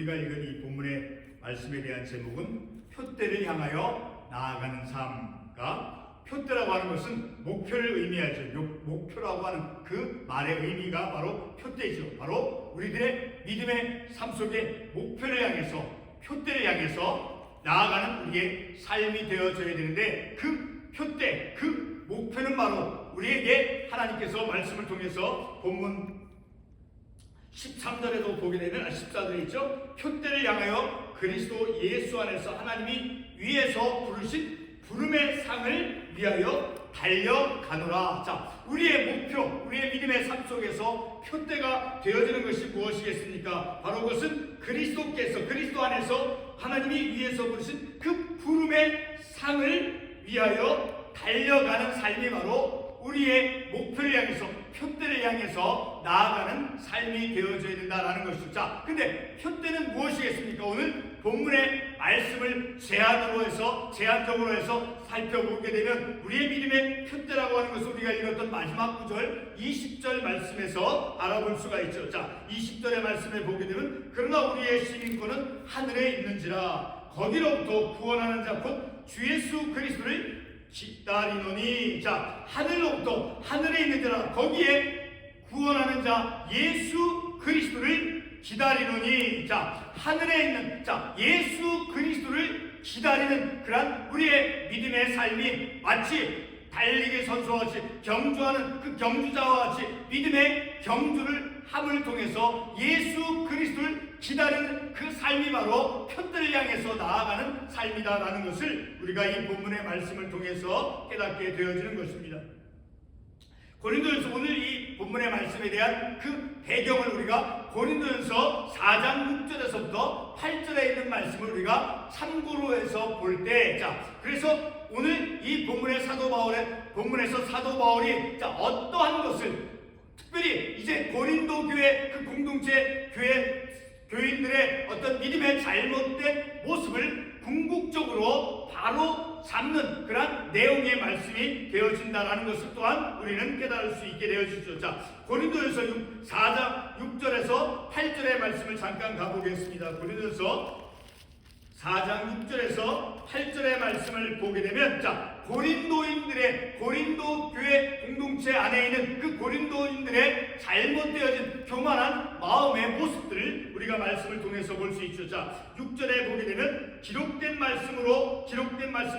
우리가 읽은 이 본문의 말씀에 대한 제목은 표대를 향하여 나아가는 삶과, 표대라고 하는 것은 목표를 의미하죠. 목표라고 하는 그 말의 의미가 바로 표대죠. 바로 우리들의 믿음의 삶 속에 목표를 향해서, 표대를 향해서 나아가는 우리의 삶이 되어져야 되는데, 그 표대, 그 목표는 바로 우리에게 하나님께서 말씀을 통해서 본문 13절에도 보게 되면 14절에 있죠. 표대를 향하여 그리스도 예수 안에서 하나님이 위에서 부르신 부름의 상을 위하여 달려가노라. 자, 우리의 목표, 우리의 믿음의 삶 속에서 표대가 되어지는 것이 무엇이겠습니까? 바로 그것은 그리스도께서, 그리스도 안에서 하나님이 위에서 부르신 그 부름의 상을 위하여 달려가는 삶이 바로 우리의 목표를 향해서, 표대를 향해서 나아가는 삶이 되어져야 된다는 것이죠. 자, 근데 표대는 무엇이겠습니까? 오늘 본문의 말씀을 제한적으로 해서 살펴보게 되면 우리의 믿음의 표대라고 하는 것을 우리가 읽었던 마지막 구절 20절 말씀에서 알아볼 수가 있죠. 자, 20절의 말씀을 보게 되면 그러나 우리의 시민권은 하늘에 있는지라 거기로부터 구원하는 자 곧 주 예수 그리스도를 기다리노니. 자, 하늘로부터, 하늘에 있는 자라, 거기에 구원하는 자 예수 그리스도를 기다리노니. 자, 하늘에 있는 자 예수 그리스도를 기다리는 그러한 우리의 믿음의 삶이 마치 달리기 선수와 같이 경주하는 그 경주자와 같이 믿음의 경주를 함을 통해서 예수 그리스도를 기다리는 그 삶이 바로 표대를 향해서 나아가는 삶이다라는 것을 우리가 이 본문의 말씀을 통해서 깨닫게 되어지는 것입니다. 고린도전서, 오늘 이 본문의 말씀에 대한 그 배경을 우리가 고린도전서 4장 6절에서부터 8절에 있는 말씀을 우리가 참고로 해서 볼 때, 자, 그래서 오늘 이 본문에서 사도 바울이 자, 어떠한 것을, 특별히 이제 고린도 교회 그 공동체 교인들의 어떤 믿음의 잘못된 모습을 궁극적으로 바로 잡는 그런 내용의 말씀이 되어진다라는 것을 또한 우리는 깨달을 수 있게 되어지죠. 자, 고린도전서 4장 6절에서 8절의 말씀을 잠깐 가보겠습니다. 고린도전서 4장 6절에서 8절의 말씀을 보게 되면, 자, 고린도 교회 공동체 안에 있는 그 고린도인들의 잘못되어진 교만한 마음의 모습들을 우리가 말씀을 통해서 볼 수 있죠. 자, 6절에 보게 되면 기록된 말씀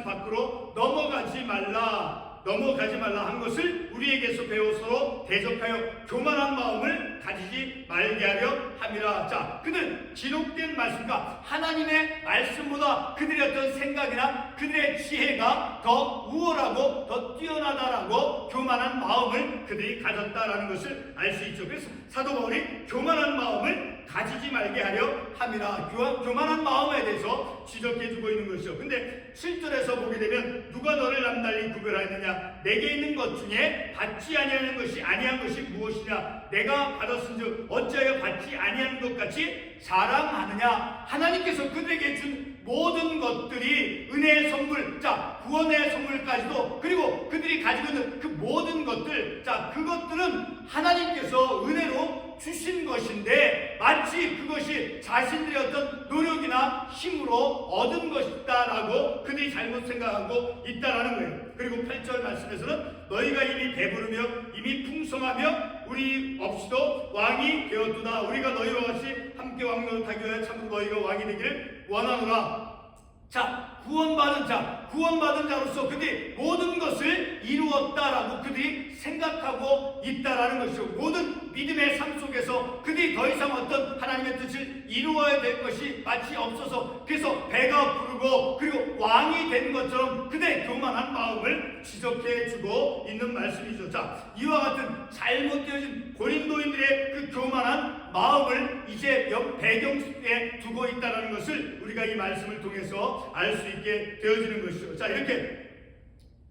밖으로 넘어가지 말라 한 것을 우리에게서 배워 서로 대적하여 교만한 마음을 가지지 말게 하려 함이라. 자, 그들 기록된 말씀과 하나님의 말씀보다 그들의 어떤 생각이나 그들의 지혜가 더 우월하고 더 뛰어나다라고 교만한 마음을 그들이 가졌다라는 것을 알 수 있죠. 그래서 사도 바울이 교만한 마음을 가지지 말게 하려 함이라. 교만한 마음에 대해서 지적해주고 있는 것이죠. 근데 7절에서 보게 되면 누가 너를 남달리 구별하느냐, 내게 있는 것 중에 받지 아니한 것이 무엇이냐, 내가 받았은즉 어찌하여 받지 아니한 것 같이 자랑하느냐. 하나님께서 그들에게 준 모든 것들이 은혜의 선물, 자, 구원의 선물까지도, 그리고 그들이 가지고 있는 그 모든 것들, 자, 그것들은 하나님께서 은혜로 주신 것인데 마치 그것이 자신들의 어떤 노력이나 힘으로 얻은 것이다라고 그들이 잘못 생각하고 있다라는 거예요. 그리고 8절 말씀에서는 너희가 이미 배부르며 이미 풍성하며 우리 없이도 왕이 되었도다. 우리가 너희와 같이 함께 왕노릇하기 위하여 참으로 너희가 왕이 되기를 원하노라. 자, 구원받은 자로서 그들이 모든 것을 이루었다라고 그들이 생각하고 있다라는 것이고, 모든 믿음의 삶 속에서 그들이 더 이상 어떤 하나님의 뜻을 이루어야 될 것이 마치 없어서, 그래서 배가 부르고 그리고 왕이 된 것처럼 그들의 교만한 마음을 지적해주고 있는 말씀이죠. 자, 이와 같은 잘못되어진 고린도인들의 그 교만한 마음을 이제 배경에 두고 있다는 것을 우리가 이 말씀을 통해서 알 수 있게 되어지는 것이죠. 자, 이렇게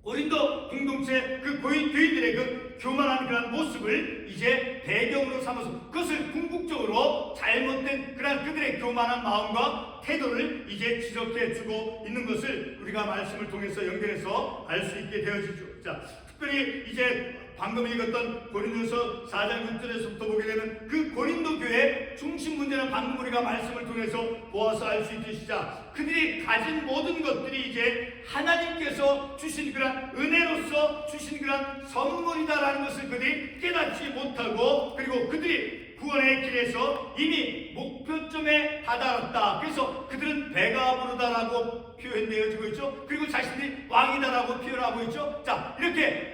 고린도 공동체 그 교인들의 그 교만한 그런 모습을 이제 배경으로 삼아서 그것을 궁극적으로 잘못된 그런 그들의 교만한 마음과 태도를 이제 지적해주고 있는 것을 우리가 말씀을 통해서 연결해서 알 수 있게 되어지죠. 자, 특별히 이제 방금 읽었던 고린도서 4장 6절에서부터 보게 되면 그 고린도 교회 중심 문제는 방금 우리가 말씀을 통해서 보아서 알 수 있듯이 그들이 가진 모든 것들이 이제 하나님께서 주신 그런 은혜로서 주신 그런 선물이다라는 것을 그들이 깨닫지 못하고, 그리고 그들이 구원의 길에서 이미 목표점에 다다랐다. 그래서 그들은 배가 부르다라고 표현되어지고 있죠. 그리고 자신들이 왕이다라고 표현하고 있죠. 자, 이렇게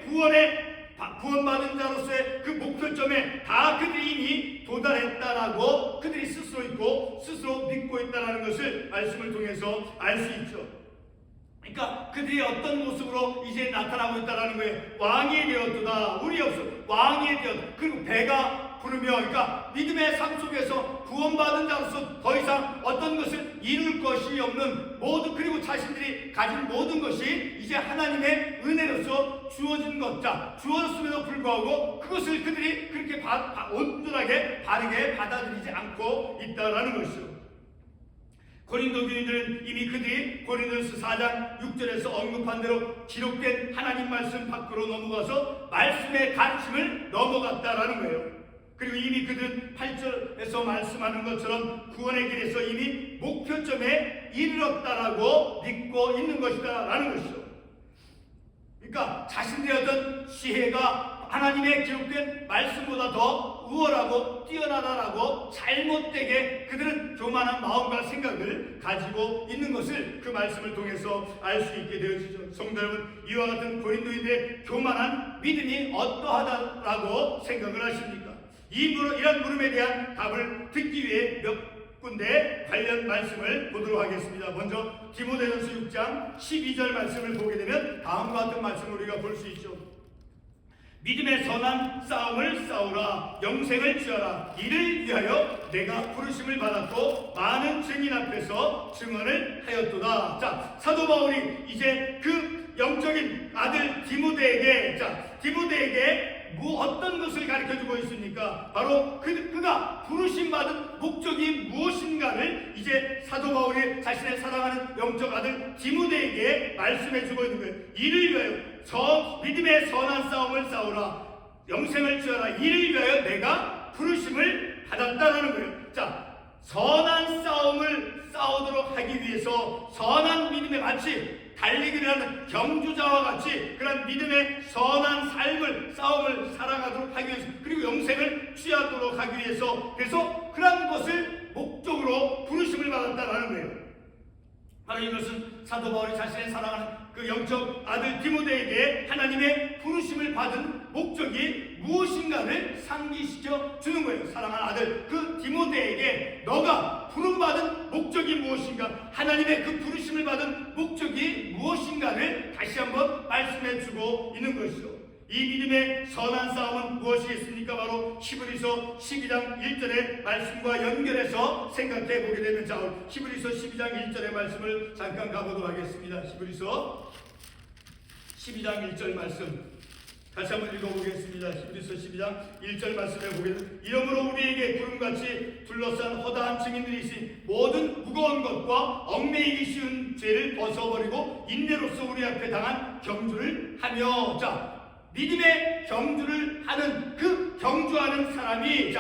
구원받은 자로서의 그 목표점에 다 그들이 이미 도달했다라고 그들이 스스로 있고 스스로 믿고 있다라는 것을 말씀을 통해서 알 수 있죠. 그러니까 그들이 어떤 모습으로 이제 나타나고 있다라는 거예요. 왕이 되었도다. 우리 없어 왕이 되었. 그리고 배가 부르며, 그러니까 믿음의 삶 속에서 구원받은 자로서 더 이상 어떤 것을 이룰 것이 없는 모든, 그리고 자신들이 가진 모든 것이 이제 하나님의 은혜로서 주어진 것, 주어졌음에도 불구하고 그것을 그들이 그렇게 온전하게 바르게 받아들이지 않고 있다라는 것이죠. 고린도 교인들은 이미 그들이 고린도서 4장 6절에서 언급한 대로 기록된 하나님 말씀 밖으로 넘어가서 말씀의 가르침을 넘어갔다라는 거예요. 그리고 이미 그들은 8절에서 말씀하는 것처럼 구원의 길에서 이미 목표점에 이르렀다라고 믿고 있는 것이다라는 것이죠. 그러니까 자신들의 어떤 지혜가 하나님의 기록된 말씀보다 더 우월하고 뛰어나다라고 잘못되게 그들은 교만한 마음과 생각을 가지고 있는 것을 그 말씀을 통해서 알 수 있게 되어지죠. 성도 여러분, 이와 같은 고린도인들의 교만한 믿음이 어떠하다라고 생각을 하십니까? 이런 물음에 대한 답을 듣기 위해 몇 군데 관련 말씀을 보도록 하겠습니다. 먼저 디모데전서 6장 12절 말씀을 보게 되면 다음과 같은 말씀을 우리가 볼 수 있죠. 믿음의 선한 싸움을 싸우라. 영생을 취하라. 이를 위하여 내가 부르심을 받았고 많은 증인 앞에서 증언을 하였도다. 자, 사도 바울이 이제 그 영적인 아들 디모데에게 어떤 것을 가르쳐주고 있습니까? 바로 그가 부르심받은 목적이 무엇인가를 이제 사도 바울이 자신의 사랑하는 영적 아들 디모데에게 말씀해주고 있는 거예요. 이를 위하여 믿음의 선한 싸움을 싸우라. 영생을 취하라. 이를 위하여 내가 부르심을 받았다라는 거예요. 자, 선한 싸움을 싸우도록 하기 위해서 선한 믿음에 마치 달리기를 하는 경주자와 같이 그런 믿음의 선한 싸움을 살아가도록 하기 위해서, 그리고 영생을 취하도록 하기 위해서, 그래서 그런 것을 목적으로 부르심을 받았다라는 거예요. 바로 이것은 사도 바울이 자신의 사랑하는 그 영적 아들 디모데에게 하나님의 부르심을 받은 목적이 무엇인가를 상기시켜 주는 거예요. 사랑하는 아들 그 디모데에게 너가 부름받은 목적이 무엇인가, 하나님의 그 부르심을 받은 목적이 무엇인가를 다시 한번 말씀해 주고 있는 것이죠. 이 믿음의 선한 싸움은 무엇이겠습니까? 바로 히브리서 12장 1절의 말씀과 연결해서 생각해 보게 되면, 히브리서 12장 1절의 말씀을 잠깐 가보도록 하겠습니다. 히브리서 12장 1절 말씀 다시 한번 읽어보겠습니다. 히브리서 12장 1절 말씀에 보게 되면, 이러므로 우리에게 구름같이 둘러싼 허다한 증인들이 있으니 모든 무거운 것과 얽매이기 쉬운 죄를 벗어버리고 인내로서 우리 앞에 당한 경주를 하며, 믿음의 경주를 하는 그 경주하는 사람이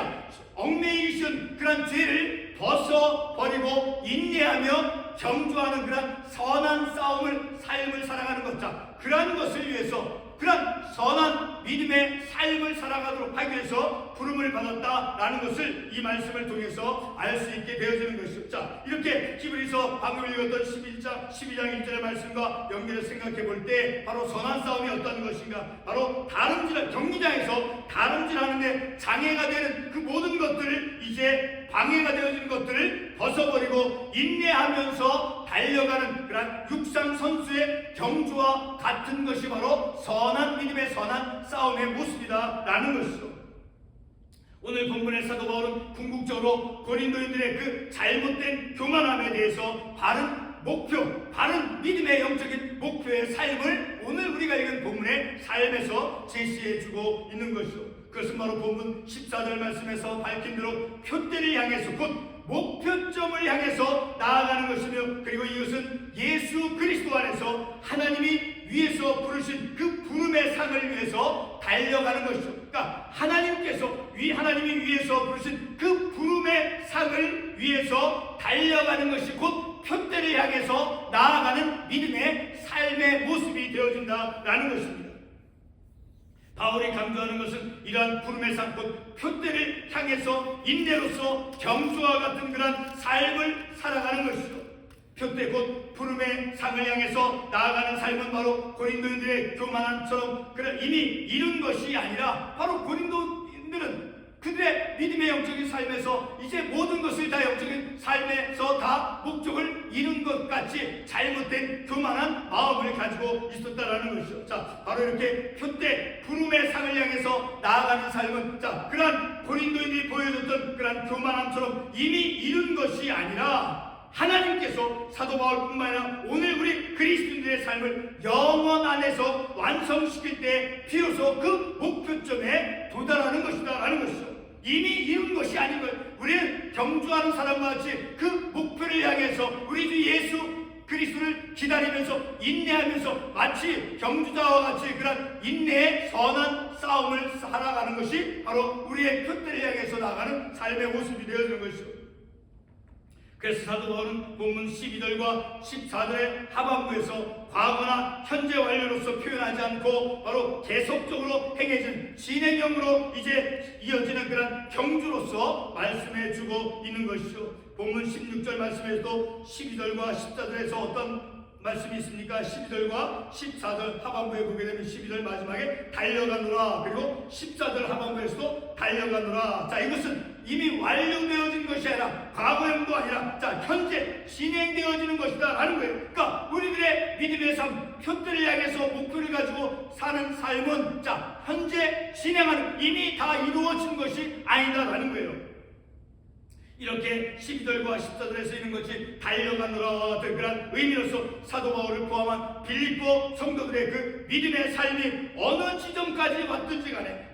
얽매이기 쉬운 그런 죄를 벗어버리고 인내하며 경주하는 그런 선한 삶을 살아가는 것, 그러한 것을 위해서, 그런 선한 믿음의 삶을 살아가도록 하기 위해서 부름을 받았다라는 것을 이 말씀을 통해서 알 수 있게 되어지는 것이죠. 자, 이렇게 히브리서 방금 읽었던 12장 1절의 말씀과 연결해서 생각해 볼 때 바로 선한 싸움이 어떤 것인가, 바로 경기장에서 다름질하는데 장애가 되는 그 모든 것들을, 이제 방해가 되어지는 것들을 벗어버리고 인내하면서 달려가는 그런 육상 선수의 경주와 같은 것이 바로 선한 믿음의 선한 싸움의 모습이다라는 것이죠. 오늘 본문의 사도 바울은 궁극적으로 고린도인들의 그 잘못된 교만함에 대해서 바른 믿음의 영적인 목표의 삶을 오늘 우리가 읽은 본문의 삶에서 제시해주고 있는 것이죠. 그것은 바로 본문 14절 말씀에서 밝힌 대로 표대를 향해서, 곧 목표점을 향해서 나아가는 것이며, 그리고 이것은 예수 그리스도 안에서 하나님이 위에서 부르신 그 부름의 상을 위해서 달려가는 것이죠. 그러니까 하나님이 위해서 부르신 그 부름의 상을 위해서 달려가는 것이 곧 표대를 향해서 나아가는 믿음의 삶의 모습이 되어진다라는 것입니다. 바울이 강조하는 것은 이러한 부름의 상, 곧 표대를 향해서 인내로서 경주와 같은 그런 삶을 살아가는 것이죠. 표대 곧 부름의 상을 향해서 나아가는 삶은 바로 고린도인들의 교만함처럼 이미 이룬 것이 아니라 바로 고린도인들은 그들의 믿음의 영적인 삶에서 이제 모든 것을 다 영적인 삶에서 다 목적을 이룬 것 같이 잘못된 교만한 마음을 가지고 있었다라는 것이죠. 자, 바로 이렇게 표대 부름의 상을 향해서 나아가는 삶은 그러한 고린도인들이 보여줬던 그러한 교만함처럼 이미 이룬 것이 아니라 하나님께서 사도 바울뿐만 아니라 오늘 우리 그리스도인들의 삶을 영원 안에서 완성시킬 때 비로소 그 목표점에 도달하는 것이다 라는 것이죠. 이미 이룬 것이 아닌 것. 우리는 경주하는 사람과 같이 그 목표를 향해서 우리 주 예수 그리스도를 기다리면서 인내하면서 마치 경주자와 같이 그런 인내의 선한 싸움을 살아가는 것이 바로 우리의 표대를 향해서 나가는 삶의 모습이 되어지는 것이죠. 그래서 사도 바울은 본문 12절과 14절의 하반부에서 과거나 현재 완료로서 표현하지 않고 바로 계속적으로 행해진 진행형으로 이제 이어지는 그런 경주로서 말씀해 주고 있는 것이죠. 본문 16절 말씀에서도 12절과 14절에서 어떤 말씀이 있습니까? 12절과 14절 하반부에 보게 되면 12절 마지막에 달려가노라, 그리고 14절 하반부에서도 달려가노라. 자, 이것은 이미 완료되어진 것이 아니라 과거형도 아니라 현재 진행되어지는 것이다 라는 거예요. 그러니까 우리들의 믿음의 삶, 표대를 향해서 목표를 가지고 사는 삶은 현재 진행하는, 이미 다 이루어진 것이 아니다 라는 거예요. 이렇게 12절과 14절에서 있는 것이 달려가노라 같은 그런 의미로서 사도 바울을 포함한 빌립보 성도들의 그 믿음의 삶이 어느 지점까지 왔든지 간에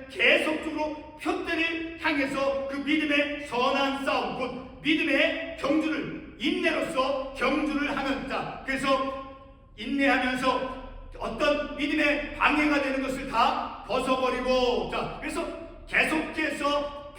계속적으로 표대를 향해서 그 믿음의 선한 싸움, 곧 믿음의 경주를 인내로서 경주를 하는 그래서 인내하면서 어떤 믿음의 방해가 되는 것을 다 벗어버리고 그래서 계속해서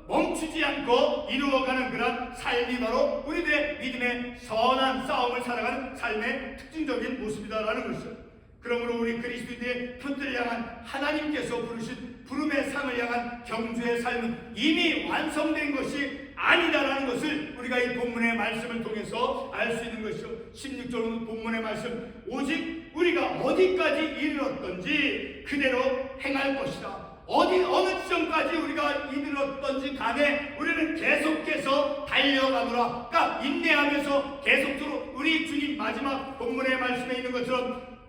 멈추지 않고 이루어가는 그런 삶이 바로 우리들의 믿음의 선한 싸움을 살아가는 삶의 특징적인 모습이다라는 것이죠. 그러므로 우리 그리스도인의 표대를 향한 하나님께서 부르신 부름의 상을 향한 경주의 삶은 이미 완성된 것이 아니다라는 것을 우리가 이 본문의 말씀을 통해서 알 수 있는 것이죠. 16절 본문의 말씀, 오직 우리가 어디까지 이르렀던지 그대로 행할 것이다. 어느 지점까지 우리가 이르렀던지 간에 우리는 계속해서 달려가노라. 그러니까 인내하면서 계속적으로 우리 주님 마지막 본문의 말씀에 있는 것처럼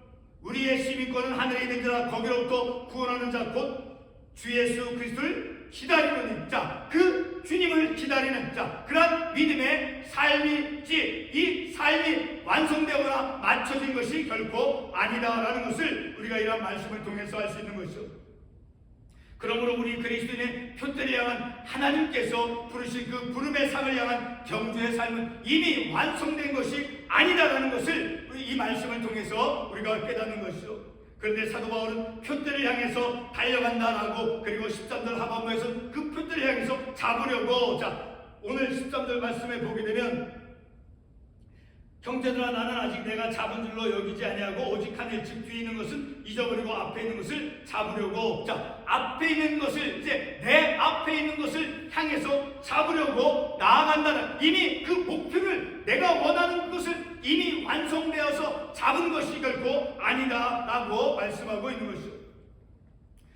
우리의 시민권은 하늘에 있는 자라 거기로부터 구원하는 자 곧 주 예수 그리스도를 기다리는 그 주님을 기다리는 그런 믿음의 삶이지 이 삶이 완성되거나 맞춰진 것이 결코 아니다라는 것을 우리가 이러한 말씀을 통해서 알 수 있는 것이죠. 그러므로 우리 그리스도인의 표대를 향한 하나님께서 부르신 그 부름의 상을 향한 경주의 삶은 이미 완성된 것이 아니다라는 것을 이 말씀을 통해서 우리가 깨닫는 것이죠. 그런데 사도 바울은 표대를 향해서 달려간다라고, 그리고 13절 하반부에서 그 표대를 향해서 잡으려고, 오늘 13절 말씀에 보게 되면 형제들아 나는 아직 내가 잡은 줄로 여기지 아니하고 오직 하늘 즉 뒤에 있는 것은 잊어버리고 앞에 있는 것을 잡으려고, 앞에 있는 것을 이제 내 앞에 있는 것을 향해서 잡으려고 나아간다는, 이미 그 목표를 내가 원하는 것을 이미 완성되어서 잡은 것이 결코 아니다라고 말씀하고 있는 것이죠.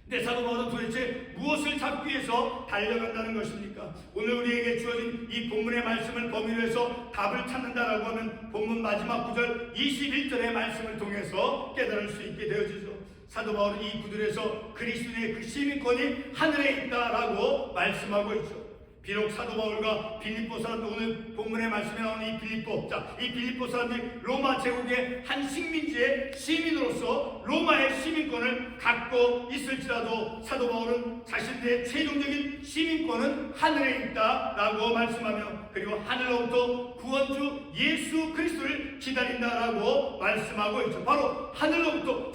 근데 사도 바울은 도대체 무엇을 잡기 위해서 달려간다는 것입니까? 오늘 우리에게 주어진 이 본문의 말씀을 범위로 해서 답을 찾는다라고 하면 본문 마지막 구절 21절의 말씀을 통해서 깨달을 수 있게 되어지죠. 사도 바울은 이 구절에서 그리스도의 그 시민권이 하늘에 있다라고 말씀하고 있죠. 비록 사도 바울과 빌립보 사람들, 오늘 본문의 말씀에 나오는 이 빌립보 사람들이 로마 제국의 한 식민지의 시민으로서 로마의 시민권을 갖고 있을지라도 사도 바울은 자신들의 최종적인 시민권은 하늘에 있다라고 말씀하며, 그리고 하늘로부터 구원주 예수 그리스도를 기다린다라고 말씀하고 있죠. 바로 하늘로부터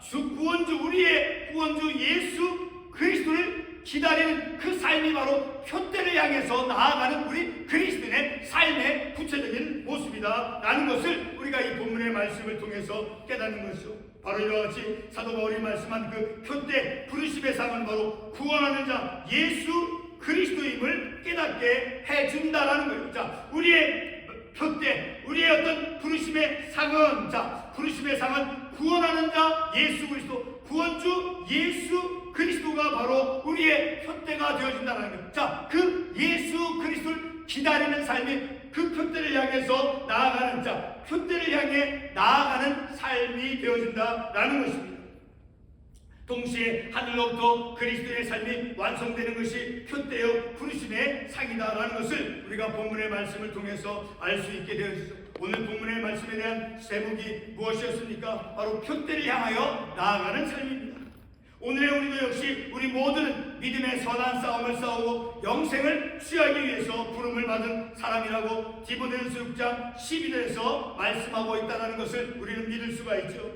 구원주, 우리의 구원주 예수 그리스도를 기다리는 그 삶이 바로 표대를 향해서 나아가는 우리 그리스도인의 삶의 구체적인 모습이다 라는 것을 우리가 이 본문의 말씀을 통해서 깨닫는 것이죠. 바로 이와 같이 사도 바울이 말씀한 그 표대 부르심의 상은 바로 구원하는 자 예수 그리스도임을 깨닫게 해준다라는 거예요. 자, 우리의 표대, 우리의 어떤 부르심의 상은, 자, 부르심의 상은 구원하는 자 예수 그리스도, 구원주 예수 그리스도가 바로 우리의 표대가 되어진다는 거예요. 자, 그 예수 그리스도를 기다리는 삶이 그 표대를 향해서 나아가는 자, 표대를 향해 나아가는 삶이 되어진다라는 것입니다. 동시에 하늘로부터 그리스도의 삶이 완성되는 것이 표대여 부르심의 상이다라는 것을 우리가 본문의 말씀을 통해서 알 수 있게 되었죠. 오늘 본문의 말씀에 대한 제목이 무엇이었습니까? 바로 표대를 향하여 나아가는 삶입니다. 오늘의 우리도 역시 우리 모두는 믿음의 선한 싸움을 싸우고 영생을 취하기 위해서 부름을 받은 사람이라고 디모데전서 6장 12절에서 말씀하고 있다는 것을 우리는 믿을 수가 있죠.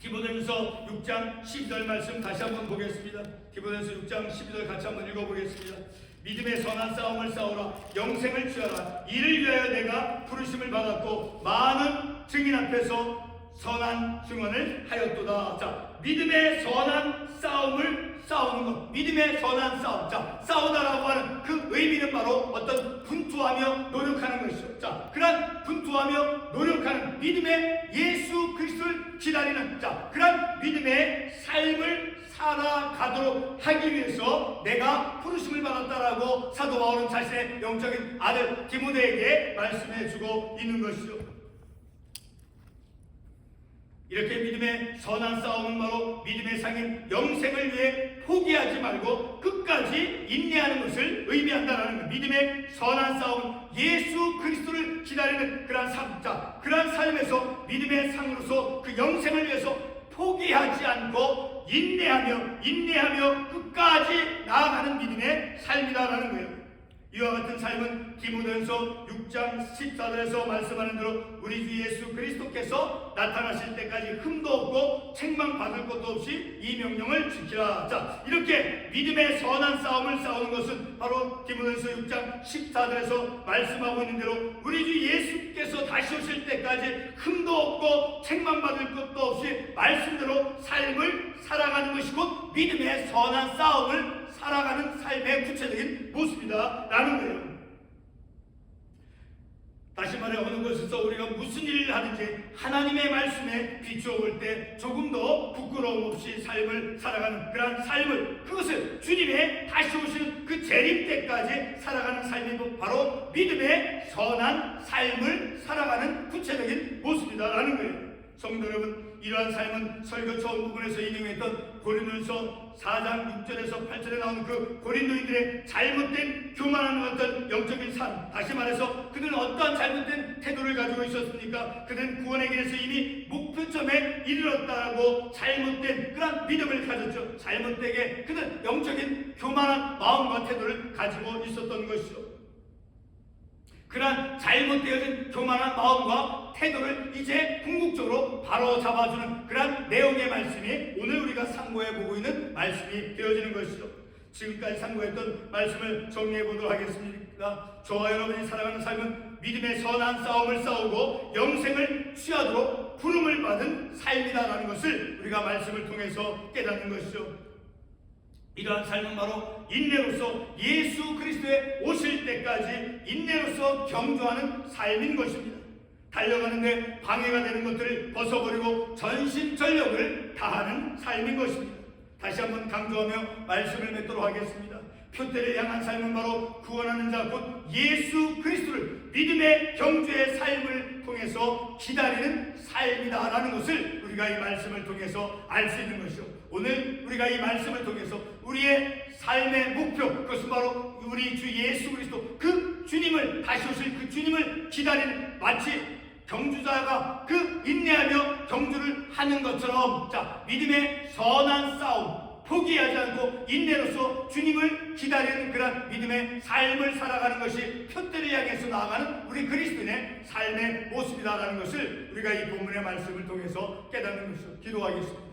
디모데전서 6장 12절 말씀 다시 한번 보겠습니다. 디모데전서 6장 12절 같이 한번 읽어보겠습니다. 믿음의 선한 싸움을 싸우라, 영생을 취하라. 이를 위하여 내가 부르심을 받았고 많은 증인 앞에서 선한 증언을 하였도다. 자, 믿음의 선한 싸움을 싸우는 것, 믿음의 선한 싸움. 자, 싸우다라고 하는 그 의미는 바로 어떤 분투하며 노력하는 것이죠. 자, 그런 분투하며 노력하는 믿음의 예수 그리스도를 기다리는 자, 그런 믿음의 삶을 살아가도록 하기 위해서 내가 부르심을 받았다라고 사도 바울은 자신의 영적인 아들 디모데에게 말씀해주고 있는 것이죠. 이렇게 믿음의 선한 싸움은 바로 믿음의 상인 영생을 위해 포기하지 말고 끝까지 인내하는 것을 의미한다는 것. 믿음의 선한 싸움은 예수 그리스도를 기다리는 그러한 삶자, 그러한 삶에서 믿음의 상으로서 그 영생을 위해서 포기하지 않고 인내하며 끝까지 나아가는 믿음의 삶이다라는 거예요. 이와 같은 삶은 디모데전서 6장 14절에서 말씀하는 대로 우리 주 예수 그리스도께서 나타나실 때까지 흠도 없고 책망받을 것도 없이 이 명령을 지키라. 자, 이렇게 믿음의 선한 싸움을 싸우는 것은 바로 디모데전서 6장 14절에서 말씀하고 있는 대로 우리 주 예수께서 다시 오실 때까지 흠도 없고 책망받을 것도 없이 말씀대로 삶을 살아가는 것이 곧 믿음의 선한 싸움을 살아가는 삶의 구체적인 모습이다 라는 거예요. 다시 말해 어느 곳에서 우리가 무슨 일을 하든지 하나님의 말씀에 비추어 볼 때 조금도 부끄러움 없이 삶을 살아가는 그러한 삶을, 그것을 주님의 다시 오시는 그 재림 때까지 살아가는 삶이 바로 믿음의 선한 삶을 살아가는 구체적인 모습이다라는 거예요. 성도 여러분, 이러한 삶은 설교 처음 부분에서 인용했던 고린도전서 4장 6절에서 8절에 나오는 그 고린도인들의 잘못된 교만한 어떤 영적인 삶, 다시 말해서 그들은 어떠한 잘못된 태도를 가지고 있었습니까? 그들은 구원의 길에서 이미 목표점에 이르렀다고 잘못된 그런 믿음을 가졌죠. 잘못되게 그들은 영적인 교만한 마음과 태도를 가지고 있었던 것이죠. 그러한 잘못되어진 교만한 마음과 태도를 이제 궁극적으로 바로 잡아주는 그러한 내용의 말씀이 오늘 우리가 상고해보고 있는 말씀이 되어지는 것이죠. 지금까지 상고했던 말씀을 정리해 보도록 하겠습니다. 저와 여러분이 살아가는 삶은 믿음의 선한 싸움을 싸우고 영생을 취하도록 부름을 받은 삶이다라는 것을 우리가 말씀을 통해서 깨닫는 것이죠. 이러한 삶은 바로 인내로서 예수 그리스도의 오실 때까지 인내로서 경주하는 삶인 것입니다. 달려가는데 방해가 되는 것들을 벗어버리고 전심전력을 다하는 삶인 것입니다. 다시 한번 강조하며 말씀을 맺도록 하겠습니다. 표대를 향한 삶은 바로 구원하는 자 곧 예수 그리스도를 믿음의 경주의 삶을 통해서 기다리는 삶이다라는 것을 우리가 이 말씀을 통해서 알 수 있는 것이죠. 오늘 우리가 이 말씀을 통해서 우리의 삶의 목표, 그것은 바로 우리 주 예수 그리스도 그 주님을, 다시 오실 그 주님을 기다리는, 마치 경주자가 그 인내하며 경주를 하는 것처럼, 자, 믿음의 선한 싸움, 포기하지 않고 인내로서 주님을 기다리는 그런 믿음의 삶을 살아가는 것이 표대를 향해서 나아가는 우리 그리스도인의 삶의 모습이다라는 것을 우리가 이 본문의 말씀을 통해서 깨닫는 것을 기도하겠습니다.